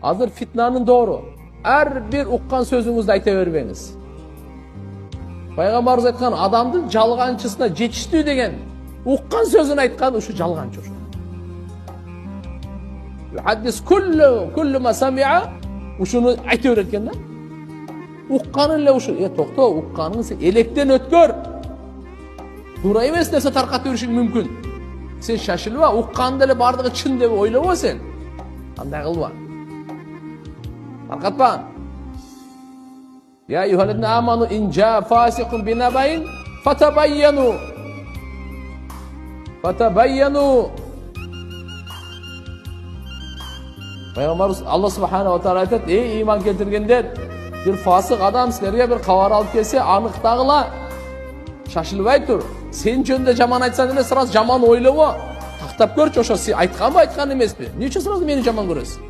Азыр фитнанын doğru. Her bir uqqan sözünüzді айта бербеңиз. Пайгамбарыбыз айткан, адамдын жалганчысына жетиштүү деген uqqan sözүн айткан ушу жалганчы ушу. Yuhaddis kullu ma sami'a ушуну айта берет экен да. Uqqanын эле ушу, токто, uqqаныңды сен электен өткөр. Туура эмес нерсе таркатып беришиң мүмкүн. Сен шашылба, uqqанды эле бардыгы чын деп ойлобо сен. Андай кылба. Tarqatma. Ya eyyuhellezine amanu in jaa fasiqun binaba'in fatabayyanu. Peygamberimiz Allah Subhanahu ve Teala aytadi, ey iman keltirgenler, bir fasık adam sizlerge bir kavar alıp kelse anıktagıla şaşılbay tur. Sen jönde jaman айтсан эле сразу жаман ойлобо. Тактап көрчү, ошо сен айтканбы, айткан эмеспи? Эмне үчүн сразу мени жаман көрөсүң?